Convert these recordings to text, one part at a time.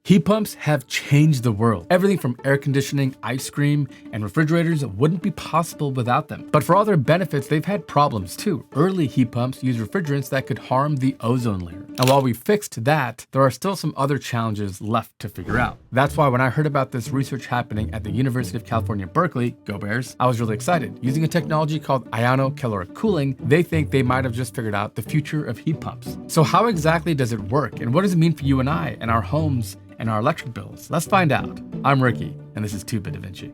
Heat pumps have changed the world. Everything from air conditioning, ice cream, and refrigerators wouldn't be possible without them. But for all their benefits, they've had problems too. Early heat pumps used refrigerants that could harm the ozone layer. And while we fixed that, there are still some other challenges left to figure out. That's why when I heard about this research happening at the University of California, Berkeley, go Bears, I was really excited. Using a technology called ionocaloric cooling, they think they might have just figured out the future of heat pumps. So how exactly does it work? And what does it mean for you and I and our homes and our electric bills? Let's find out. I'm Ricky, and this is 2-Bit Vinci.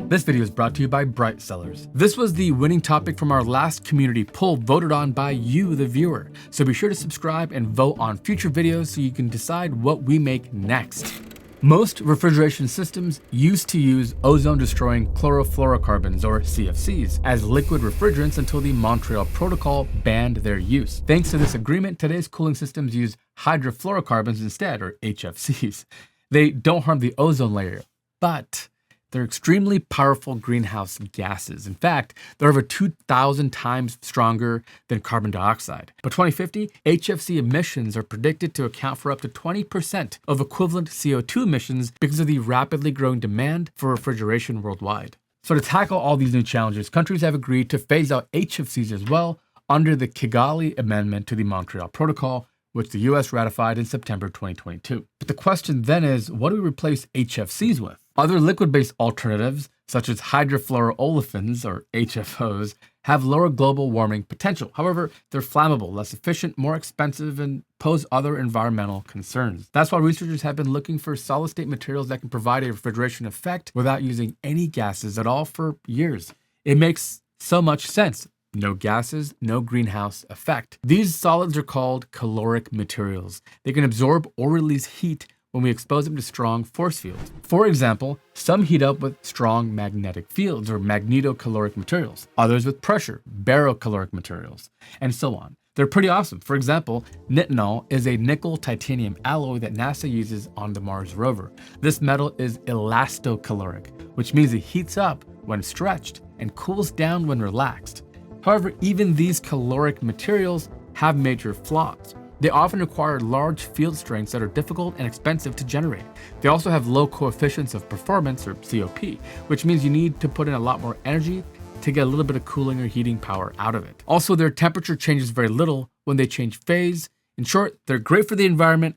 This video is brought to you by Bright Sellers. This was the winning topic from our last community poll voted on by you, the viewer. So be sure to subscribe and vote on future videos so you can decide what we make next. Most refrigeration systems used to use ozone-destroying chlorofluorocarbons, or CFCs, as liquid refrigerants until the Montreal Protocol banned their use. Thanks to this agreement, today's cooling systems use hydrofluorocarbons instead, or HFCs. They don't harm the ozone layer, but they're extremely powerful greenhouse gases. In fact, they're over 2,000 times stronger than carbon dioxide. By 2050, HFC emissions are predicted to account for up to 20% of equivalent CO2 emissions because of the rapidly growing demand for refrigeration worldwide. So to tackle all these new challenges, countries have agreed to phase out HFCs as well under the Kigali Amendment to the Montreal Protocol, which the US ratified in September 2022. But the question then is, what do we replace HFCs with? Other liquid-based alternatives, such as hydrofluoroolefins, or HFOs, have lower global warming potential. However, they're flammable, less efficient, more expensive, and pose other environmental concerns. That's why researchers have been looking for solid-state materials that can provide a refrigeration effect without using any gases at all for years. It makes so much sense. No gases, no greenhouse effect. These solids are called caloric materials. They can absorb or release heat when we expose them to strong force fields. For example, some heat up with strong magnetic fields, or magnetocaloric materials, others with pressure, barocaloric materials, and so on. They're pretty awesome. For example, nitinol is a nickel-titanium alloy that NASA uses on the Mars rover. This metal is elastocaloric, which means it heats up when stretched and cools down when relaxed. However, even these caloric materials have major flaws. They often require large field strengths that are difficult and expensive to generate. They also have low coefficients of performance, or COP, which means you need to put in a lot more energy to get a little bit of cooling or heating power out of it. Also, their temperature changes very little when they change phase. In short, they're great for the environment,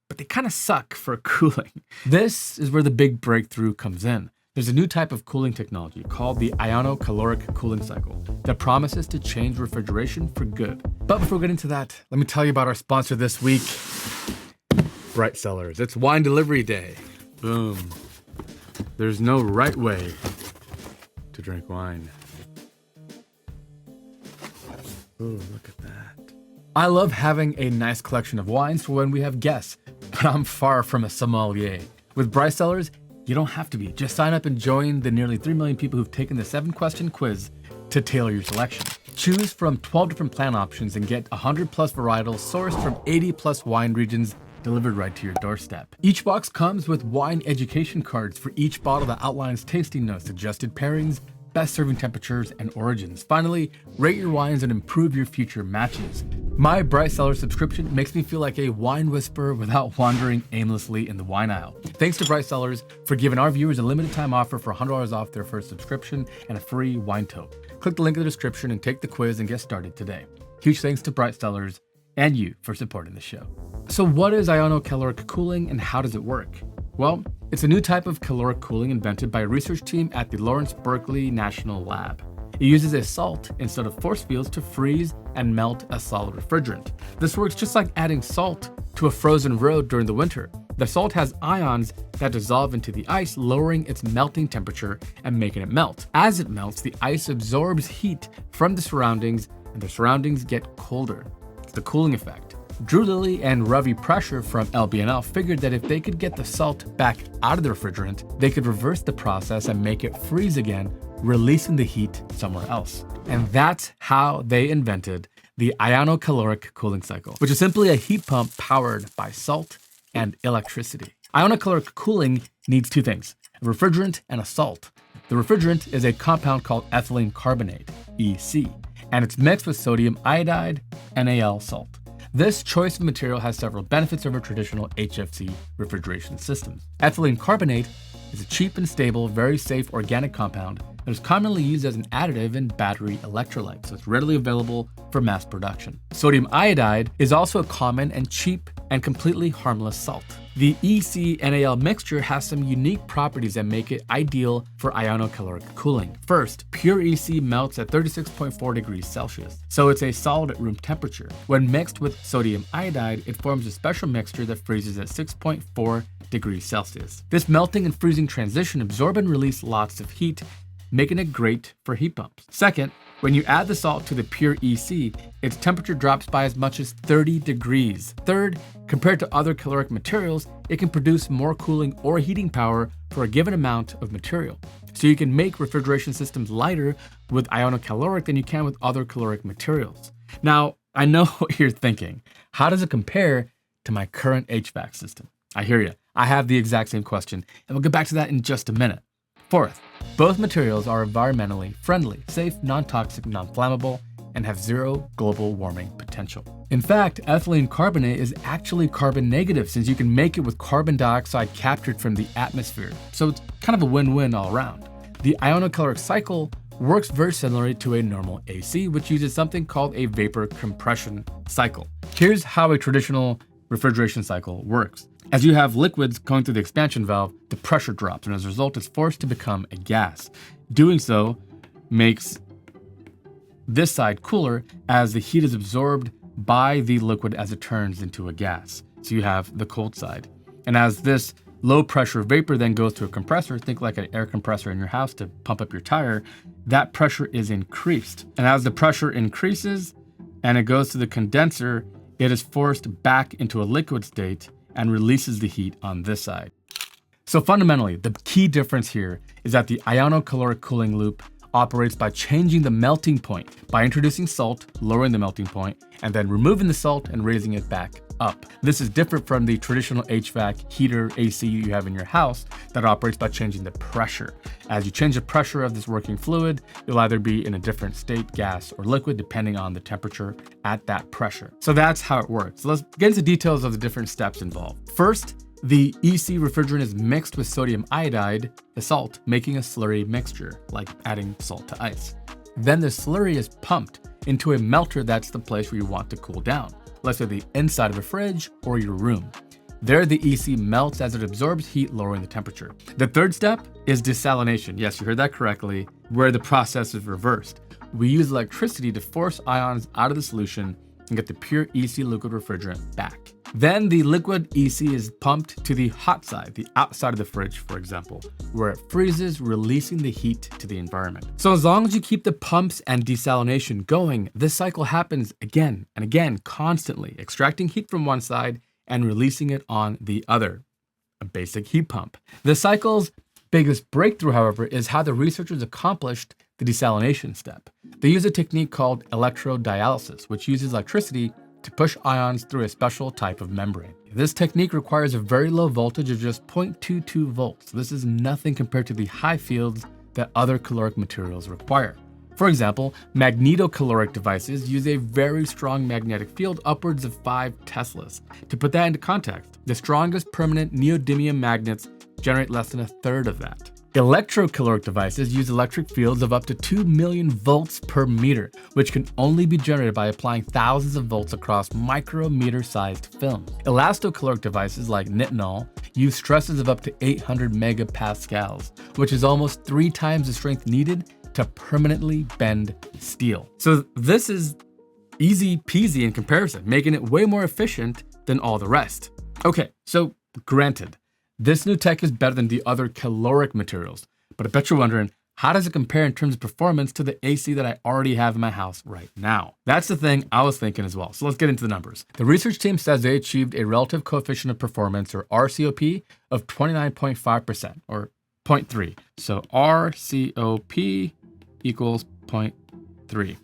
but they kind of suck for cooling. This is where the big breakthrough comes in. There's a new type of cooling technology called the ionocaloric cooling cycle that promises to change refrigeration for good. But before we get into that, let me tell you about our sponsor this week, Bright Sellers. It's wine delivery day. Boom. There's no right way to drink wine. Ooh, look at that. I love having a nice collection of wines for when we have guests, but I'm far from a sommelier. With Bright Sellers, you don't have to be. Just sign up and join the nearly 3 million people who've taken the 7-question quiz to tailor your selection. Choose from 12 different plan options and get 100+ varietals sourced from 80+ wine regions delivered right to your doorstep. Each box comes with wine education cards for each bottle that outlines tasting notes, suggested pairings, best serving temperatures, and origins. Finally, rate your wines and improve your future matches. My Bright Cellar subscription makes me feel like a wine whisperer without wandering aimlessly in the wine aisle. Thanks to Bright Cellars for giving our viewers a limited time offer for $100 off their first subscription and a free wine tote. Click the link in the description and take the quiz and get started today. Huge thanks to Bright Cellars and you for supporting the show. So what is ionocaloric cooling and how does it work? Well, it's a new type of caloric cooling invented by a research team at the Lawrence Berkeley National Lab. It uses a salt instead of force fields to freeze and melt a solid refrigerant. This works just like adding salt to a frozen road during the winter. The salt has ions that dissolve into the ice, lowering its melting temperature and making it melt. As it melts, the ice absorbs heat from the surroundings and the surroundings get colder. It's the cooling effect. Drew Lilly and Ravi Pressure from LBNL figured that if they could get the salt back out of the refrigerant, they could reverse the process and make it freeze again, releasing the heat somewhere else. And that's how they invented the ionocaloric cooling cycle, which is simply a heat pump powered by salt and electricity. Ionocaloric cooling needs two things, a refrigerant and a salt. The refrigerant is a compound called ethylene carbonate, EC, and it's mixed with sodium iodide, NaL salt. This choice of material has several benefits over traditional HFC refrigeration systems. Ethylene carbonate is a cheap and stable, very safe organic compound that is commonly used as an additive in battery electrolytes, so it's readily available for mass production. Sodium iodide is also a common and cheap and completely harmless salt. The EC-NaL mixture has some unique properties that make it ideal for ionocaloric cooling. First, pure EC melts at 36.4 degrees Celsius, so it's a solid at room temperature. When mixed with sodium iodide, it forms a special mixture that freezes at 6.4 degrees Celsius. This melting and freezing transition absorb and release lots of heat, making it great for heat pumps. Second, when you add the salt to the pure EC, its temperature drops by as much as 30 degrees. Third, compared to other caloric materials, it can produce more cooling or heating power for a given amount of material. So you can make refrigeration systems lighter with ionocaloric than you can with other caloric materials. Now, I know what you're thinking. How does it compare to my current HVAC system? I hear you. I have the exact same question, and we'll get back to that in just a minute. Fourth, both materials are environmentally friendly, safe, non-toxic, non-flammable, and have zero global warming potential. In fact, ethylene carbonate is actually carbon negative since you can make it with carbon dioxide captured from the atmosphere. So it's kind of a win-win all around. The ionocaloric cycle works very similarly to a normal AC, which uses something called a vapor compression cycle. Here's how a traditional refrigeration cycle works. As you have liquids going through the expansion valve, the pressure drops, and as a result, it's forced to become a gas. Doing so makes this side cooler as the heat is absorbed by the liquid as it turns into a gas. So you have the cold side. And as this low pressure vapor then goes to a compressor, think like an air compressor in your house to pump up your tire, that pressure is increased. And as the pressure increases and it goes to the condenser, it is forced back into a liquid state and releases the heat on this side. So fundamentally, the key difference here is that the ionocaloric cooling loop operates by changing the melting point, by introducing salt, lowering the melting point, and then removing the salt and raising it back up. This is different from the traditional HVAC heater AC you have in your house that operates by changing the pressure. As you change the pressure of this working fluid, you'll either be in a different state, gas or liquid, depending on the temperature at that pressure. So that's how it works. So let's get into details of the different steps involved. First, the EC refrigerant is mixed with sodium iodide, the salt, making a slurry mixture, like adding salt to ice. Then the slurry is pumped into a melter that's the place where you want to cool down, let's say the inside of a fridge or your room. There, the EC melts as it absorbs heat, lowering the temperature. The third step is desalination. Yes, you heard that correctly, where the process is reversed. We use electricity to force ions out of the solution and get the pure EC liquid refrigerant back. Then the liquid EC is pumped to the hot side, the outside of the fridge, for example, where it freezes, releasing the heat to the environment. So as long as you keep the pumps and desalination going, this cycle happens again and again, constantly, extracting heat from one side and releasing it on the other, a basic heat pump. The cycle's biggest breakthrough, however, is how the researchers accomplished the desalination step. They use a technique called electrodialysis, which uses electricity to push ions through a special type of membrane. This technique requires a very low voltage of just 0.22 volts. This is nothing compared to the high fields that other caloric materials require. For example, magnetocaloric devices use a very strong magnetic field upwards of 5 Teslas. To put that into context, the strongest permanent neodymium magnets generate less than a third of that. Electrocaloric devices use electric fields of up to 2 million volts per meter, which can only be generated by applying thousands of volts across micrometer-sized films. Elastocaloric devices like nitinol use stresses of up to 800 megapascals, which is almost 3 times the strength needed to permanently bend steel. So this is easy peasy in comparison, making it way more efficient than all the rest. Okay, so granted, this new tech is better than the other caloric materials, but I bet you're wondering, how does it compare in terms of performance to the AC that I already have in my house right now? That's the thing I was thinking as well. So let's get into the numbers. The research team says they achieved a relative coefficient of performance, or RCOP, of 29.5%, or 0.3. So RCOP equals 0.3.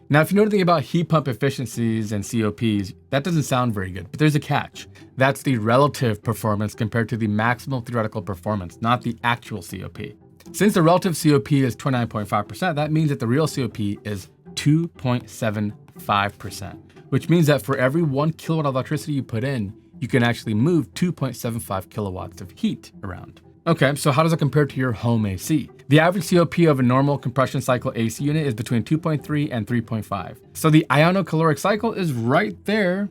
Now, if you know anything about heat pump efficiencies and COPs, that doesn't sound very good, but there's a catch. That's the relative performance compared to the maximal theoretical performance, not the actual COP. Since the relative COP is 29.5%, that means that the real COP is 2.75. 5%, which means that for every 1 kilowatt of electricity you put in, you can actually move 2.75 kilowatts of heat around. Okay, so how does it compare to your home AC? The average COP of a normal compression cycle AC unit is between 2.3 and 3.5. So the iono-caloric cycle is right there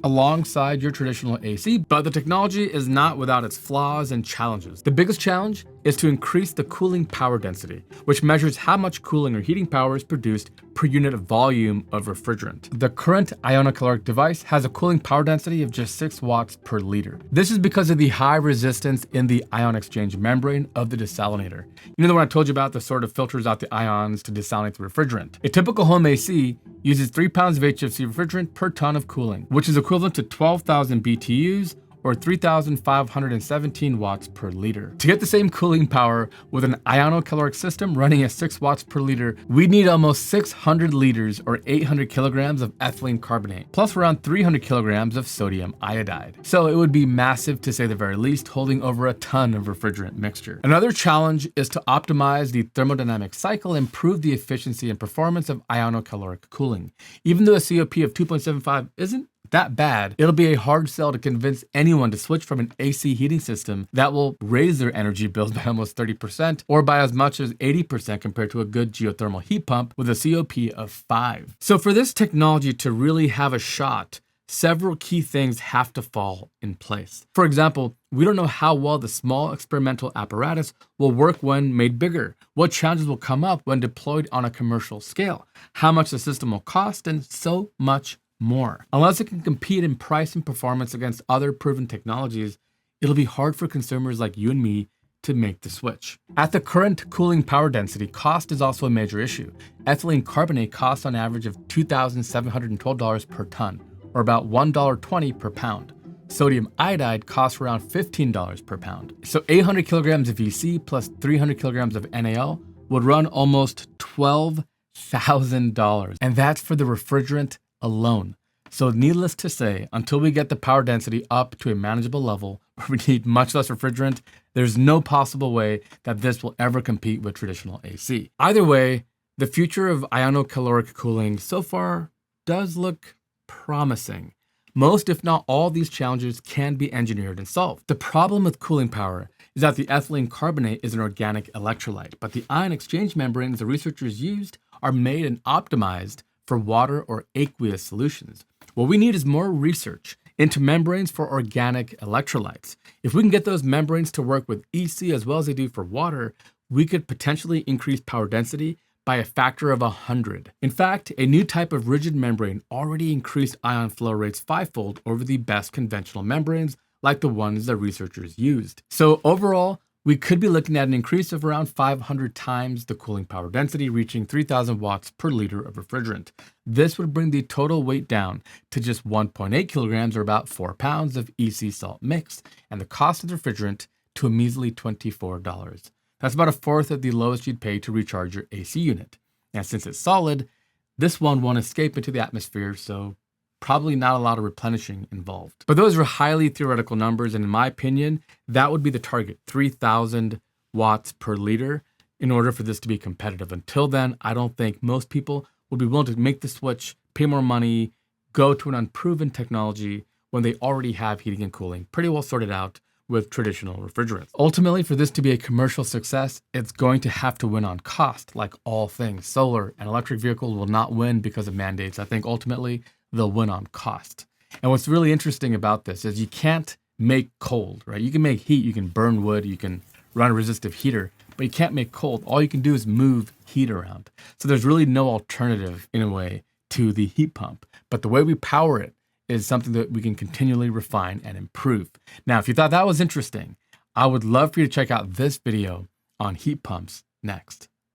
alongside your traditional AC, but the technology is not without its flaws and challenges. The biggest challenge is to increase the cooling power density, which measures how much cooling or heating power is produced per unit of volume of refrigerant. The current ionocaloric device has a cooling power density of just 6 watts per liter. This is because of the high resistance in the ion exchange membrane of the desalinator. You know the one I told you about that sort of filters out the ions to desalinate the refrigerant? A typical home AC uses 3 pounds of HFC refrigerant per ton of cooling, which is equivalent to 12,000 BTUs or 3,517 watts per liter. To get the same cooling power with an ionocaloric system running at 6 watts per liter, we'd need almost 600 liters or 800 kilograms of ethylene carbonate, plus around 300 kilograms of sodium iodide. So it would be massive to say the very least, holding over a ton of refrigerant mixture. Another challenge is to optimize the thermodynamic cycle and improve the efficiency and performance of ionocaloric cooling. Even though a COP of 2.75 isn't that bad, it'll be a hard sell to convince anyone to switch from an AC heating system that will raise their energy bills by almost 30% or by as much as 80% compared to a good geothermal heat pump with a COP of 5. So for this technology to really have a shot, several key things have to fall in place. For example, we don't know how well the small experimental apparatus will work when made bigger, what challenges will come up when deployed on a commercial scale, how much the system will cost, and so much more. Unless it can compete in price and performance against other proven technologies, it'll be hard for consumers like you and me to make the switch. At the current cooling power density, cost is also a major issue. Ethylene carbonate costs on average of $2,712 per ton, or about $1.20 per pound. Sodium iodide costs around $15 per pound. So 800 kilograms of EC plus 300 kilograms of NaL would run almost $12,000. And that's for the refrigerant alone. So needless to say, until we get the power density up to a manageable level where we need much less refrigerant, there's no possible way that this will ever compete with traditional AC. Either way, the future of ionocaloric cooling so far does look promising. Most, if not all, these challenges can be engineered and solved. The problem with cooling power is that the ethylene carbonate is an organic electrolyte, but the ion exchange membranes the researchers used are made and optimized for water or aqueous solutions. What we need is more research into membranes for organic electrolytes. If we can get those membranes to work with EC as well as they do for water, we could potentially increase power density by a factor of 100. In fact, a new type of rigid membrane already increased ion flow rates 5-fold over the best conventional membranes like the ones that researchers used. So overall, we could be looking at an increase of around 500 times the cooling power density, reaching 3,000 watts per liter of refrigerant. This would bring the total weight down to just 1.8 kilograms or about 4 pounds of EC salt mix, and the cost of the refrigerant to a measly $24. That's about a fourth of the lowest you'd pay to recharge your AC unit. And since it's solid, this one won't escape into the atmosphere, so probably not a lot of replenishing involved. But those are highly theoretical numbers, and in my opinion, that would be the target, 3,000 watts per liter, in order for this to be competitive. Until then, I don't think most people would be willing to make the switch, pay more money, go to an unproven technology when they already have heating and cooling pretty well sorted out with traditional refrigerants. Ultimately, for this to be a commercial success, it's going to have to win on cost. Like all things, solar and electric vehicles will not win because of mandates. I think ultimately they'll win on cost. And what's really interesting about this is you can't make cold, right? You can make heat, you can burn wood, you can run a resistive heater, but you can't make cold. All you can do is move heat around. So there's really no alternative in a way to the heat pump. But the way we power it is something that we can continually refine and improve. Now, if you thought that was interesting, I would love for you to check out this video on heat pumps next.